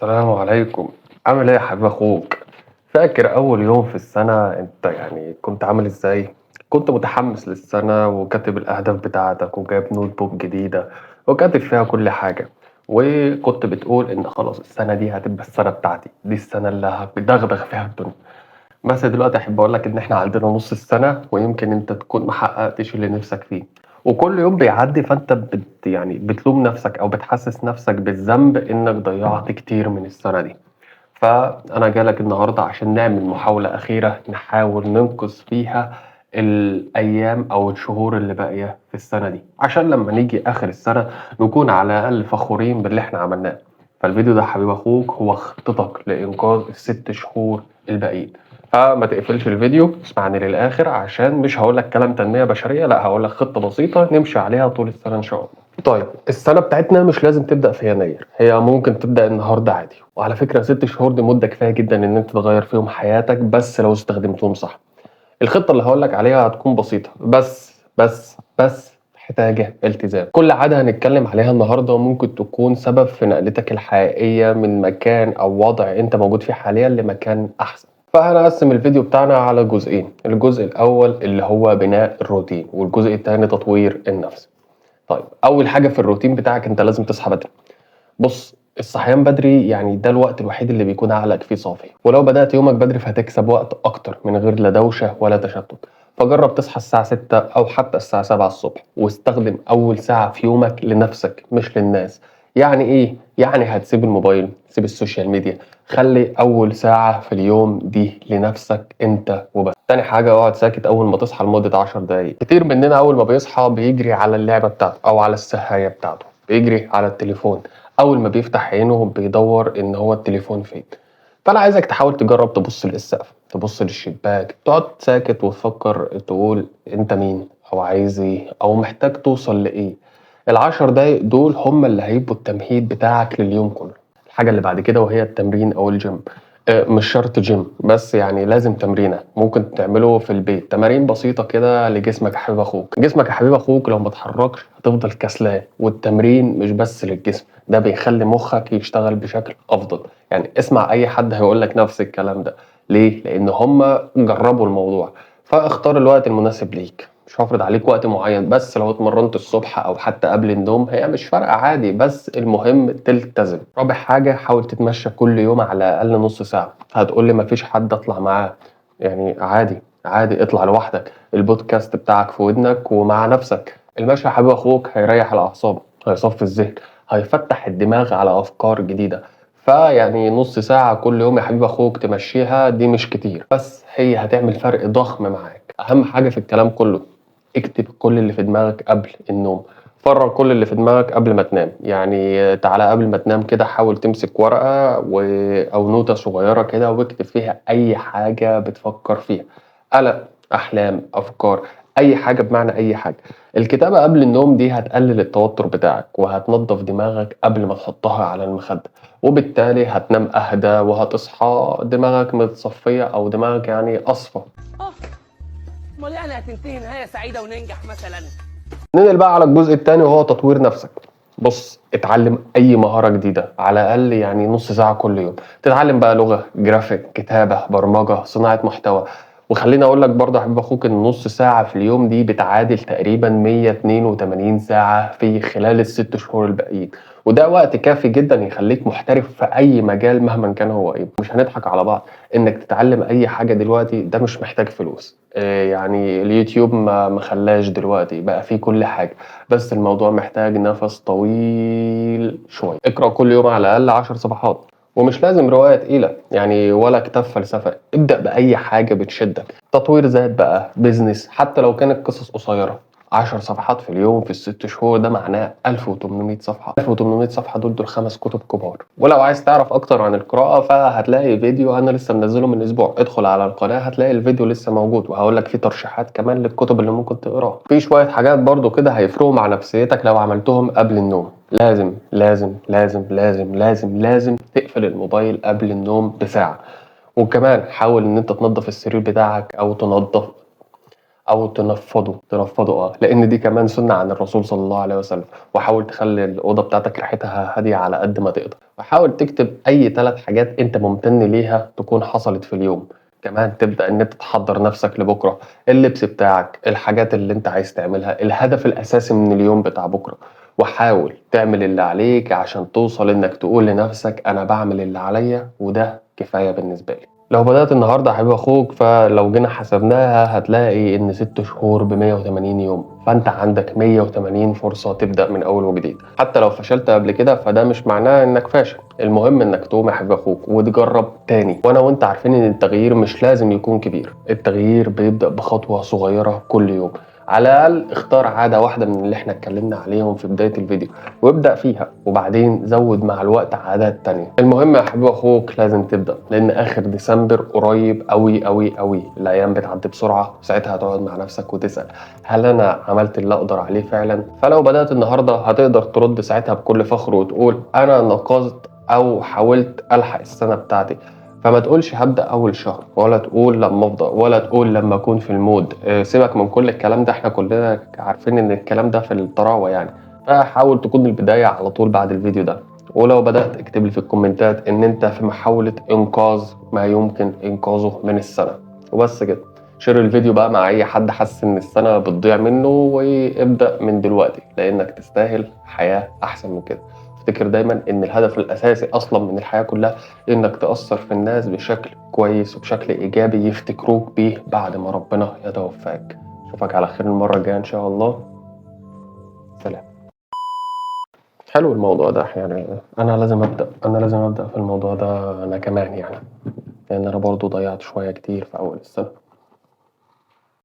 السلام عليكم. عامل ايه يا حبيب اخوك؟ فاكر اول يوم في السنة انت كنت عامل ازاي؟ كنت متحمس للسنة وكاتب الاهداف بتاعتك وجايب نوت بوك جديدة وكاتب فيها كل حاجة، وكنت بتقول ان خلاص السنة دي هتبقى السنة بتاعتي، دي السنة اللي هدغدغ فيها الدنيا. بس دلوقتي احب اقول لك ان احنا عندنا نص السنة ويمكن انت تكون محققتش اللي نفسك فيه، وكل يوم بيعدي فانت بتلوم نفسك او بتحسس نفسك بالذنب انك ضيعت كتير من السنة دي. فأنا جالك النهاردة عشان نعمل محاولة أخيرة نحاول ننقذ فيها الأيام أو الشهور اللي باقية في السنة دي، عشان لما نيجي آخر السنة نكون على الأقل فخورين باللي إحنا عملناه. فالفيديو ده حبيب أخوك هو خطتك لإنقاذ الست شهور الباقيين. فما تقفلش الفيديو، اسمعني للآخر عشان مش هقولك كلام تنمية بشرية، لا هقولك خطة بسيطة نمشي عليها طول السنة إن شاء الله. طيب السنة بتاعتنا مش لازم تبدأ في يناير، هي ممكن تبدأ النهاردة عادي، وعلى فكرة 6 شهور دي مدة كفاية جدا إن أنت تغير فيهم حياتك بس لو استخدمتهم صح. الخطة اللي هقولك عليها هتكون بسيطة بس محتاجة التزام. كل عادة هنتكلم عليها النهاردة ممكن تكون سبب في نقلتك الحقيقية من مكان أو وضع أنت موجود فيه حاليا لمكان أحسن. فهنقسم الفيديو بتاعنا على جزئين، الجزء الأول اللي هو بناء الروتين والجزء الثاني تطوير النفس. طيب أول حاجة في الروتين بتاعك أنت لازم تصحى بدري. بص الصحيان بدري يعني ده الوقت الوحيد اللي بيكون عقلك فيه صافي، ولو بدأت يومك بدري فهتكسب وقت أكتر من غير لا دوشة ولا تشتت. فجرب تصحى الساعة 6 أو حتى الساعة 7 الصبح، واستخدم أول ساعة في يومك لنفسك مش للناس. يعني إيه؟ يعني هتسيب الموبايل، تسيب السوشيال ميديا، خلي أول ساعة في اليوم دي لنفسك أنت وبس. تاني حاجة اقعد ساكت أول ما تصحى لمدة 10 دقايق. كتير مننا أول ما بيصحى بيجري على اللعبة بتاعته أو على السهاية بتاعته، بيجري على التليفون، اول ما بيفتح عينه بيدور ان هو التليفون فين. فانا عايزك تحاول تجرب تبص للسقف، تبص للشباك، تقعد ساكت وتفكر تقول انت مين او عايز ايه او محتاج توصل لايه. ال10 دقايق دول هم اللي هيبقوا التمهيد بتاعك لليوم كله. الحاجة اللي بعد كده وهي التمرين او الجيم. مش شرط جيم بس، يعني لازم تمرينة ممكن تعمله في البيت، تمارين بسيطة كده لجسمك يا حبيب اخوك. جسمك يا حبيب اخوك لو ما اتحركش هتفضل كسلان، والتمرين مش بس للجسم، ده بيخلي مخك يشتغل بشكل افضل. يعني اسمع اي حد هيقولك نفس الكلام ده. ليه؟ لان هم جربوا الموضوع. فاختار الوقت المناسب ليك، مش هفرض عليك وقت معين، بس لو اتمرنت الصبح او حتى قبل النوم هي مش فارقة عادي، بس المهم تلتزم. رابع حاجة حاول تتمشى كل يوم على الاقل نص ساعة. هتقولي مفيش حد اطلع معاه، يعني عادي عادي اطلع لوحدك، البودكاست بتاعك في ودنك ومع نفسك. المشي يا حبيب اخوك هيريح الاعصاب، هيصفي الذهن، هيفتح الدماغ على افكار جديدة. فيعني نص ساعة كل يوم يا حبيب اخوك تمشيها دي مش كتير، بس هي هتعمل فرق ضخم معاك. اهم حاجة في الكلام كله اكتب كل اللي في دماغك قبل النوم. فرغ كل اللي في دماغك قبل ما تنام، يعني تعالى قبل ما تنام كده حاول تمسك ورقة أو نوتة صغيرة كده واكتب فيها أي حاجة بتفكر فيها، قلق، أحلام، أفكار، أي حاجة بمعنى أي حاجة. الكتابة قبل النوم دي هتقلل التوتر بتاعك وهتنظف دماغك قبل ما تحطها على المخدة، وبالتالي هتنام أهدى وهتصحى دماغك متصفية أو دماغك يعني أصفى. امال يعني هتنتهي نهايه سعيده وننجح مثلا؟ ننقل بقى على الجزء التاني وهو تطوير نفسك. بص اتعلم اي مهارة جديدة على الاقل يعني نص ساعة كل يوم. تتعلم بقى لغة، جرافيك، كتابة، برمجة، صناعة محتوى. وخليني اقول لك برضه يا حبيب اخوك ان نص ساعة في اليوم دي بتعادل تقريبا 182 ساعة في خلال ال6 شهور الباقيين، وده وقت كافي جدا يخليك محترف في اي مجال مهما كان هو ايه. مش هنضحك على بعض، انك تتعلم اي حاجة دلوقتي ده مش محتاج فلوس. يعني اليوتيوب ما خلاش دلوقتي بقى فيه كل حاجة، بس الموضوع محتاج نفس طويل شوية. اقرأ كل يوم على الأقل 10 صفحات، ومش لازم رواية تقيلة يعني ولا كتاب فلسفة، ابدأ بأي حاجة بتشدك. تطوير ذات بقى، بيزنس، حتى لو كانت قصص قصيرة. 10 صفحات في اليوم في ال6 شهور ده معناه 1800 صفحة. 1800 صفحة دول 5 كتب كبار. ولو عايز تعرف أكتر عن القراءة فهتلاقي فيديو أنا لسه منزله من أسبوع، ادخل على القناة هتلاقي الفيديو لسه موجود، وهقول لك فيه ترشيحات كمان للكتب اللي ممكن تقراها. في شوية حاجات برضو كده هيفرقوا مع نفسيتك لو عملتهم قبل النوم. لازم لازم لازم لازم لازم لازم تقفل الموبايل قبل النوم بساعة. وكمان حاول ان انت تنظف السرير بتاعك أو تنفضه لأن دي كمان سنة عن الرسول صلى الله عليه وسلم. وحاول تخلي الأوضة بتاعتك ريحتها هادية على قد ما تقدر، وحاول تكتب أي 3 حاجات أنت ممتن ليها تكون حصلت في اليوم. كمان تبدأ إن أنت تحضر نفسك لبكرة، اللبس بتاعك، الحاجات اللي أنت عايز تعملها، الهدف الأساسي من اليوم بتاع بكرة. وحاول تعمل اللي عليك عشان توصل إنك تقول لنفسك أنا بعمل اللي عليا وده كفاية بالنسبة لي. لو بدأت النهاردة يا حبيب أخوك، فلو جينا حسبناها هتلاقي إن 6 شهور ب180 يوم، فأنت عندك 180 فرصة تبدأ من أول وجديد. حتى لو فشلت قبل كده فده مش معناه إنك فاشل، المهم إنك تقوم يا حبيب أخوك وتجرب تاني. وأنا وأنت عارفين إن التغيير مش لازم يكون كبير، التغيير بيبدأ بخطوة صغيرة كل يوم. على الأقل اختار عادة واحدة من اللي احنا اتكلمنا عليهم في بداية الفيديو وابدأ فيها، وبعدين زود مع الوقت عادات تانية. المهم يا حبيب أخوك لازم تبدأ، لأن آخر ديسمبر قريب أوي أوي أوي. الأيام بتعدي بسرعة، وساعتها هتقعد مع نفسك وتسأل هل أنا عملت اللي أقدر عليه فعلا؟ فلو بدأت النهاردة هتقدر ترد ساعتها بكل فخر وتقول أنا نقصت أو حاولت ألحق السنة بتاعتي. فما تقولش هبدأ أول شهر، ولا تقول لما أفضى، ولا تقول لما أكون في المود. سيبك من كل الكلام ده، احنا كلنا عارفين إن الكلام ده في الطراوة يعني. فحاول تكون البداية على طول بعد الفيديو ده. ولو بدأت اكتب لي في الكومنتات إن أنت في محاولة إنقاذ ما يمكن إنقاذه من السنة. وبس كده. شير الفيديو بقى مع أي حد حاسس إن السنة بتضيع منه، وابدأ من دلوقتي لأنك تستاهل حياة أحسن من كده. افتكر دايما إن الهدف الأساسي أصلا من الحياة كلها إنك تأثر في الناس بشكل كويس وبشكل إيجابي يفتكروك بيه بعد ما ربنا يتوفاك. أشوفك على خير المرة الجاية إن شاء الله. سلام. حلو الموضوع ده يعني. أنا لازم أبدأ في الموضوع ده أنا كمان يعني، لأن أنا برضو ضيعت شوية كتير في أول السنة.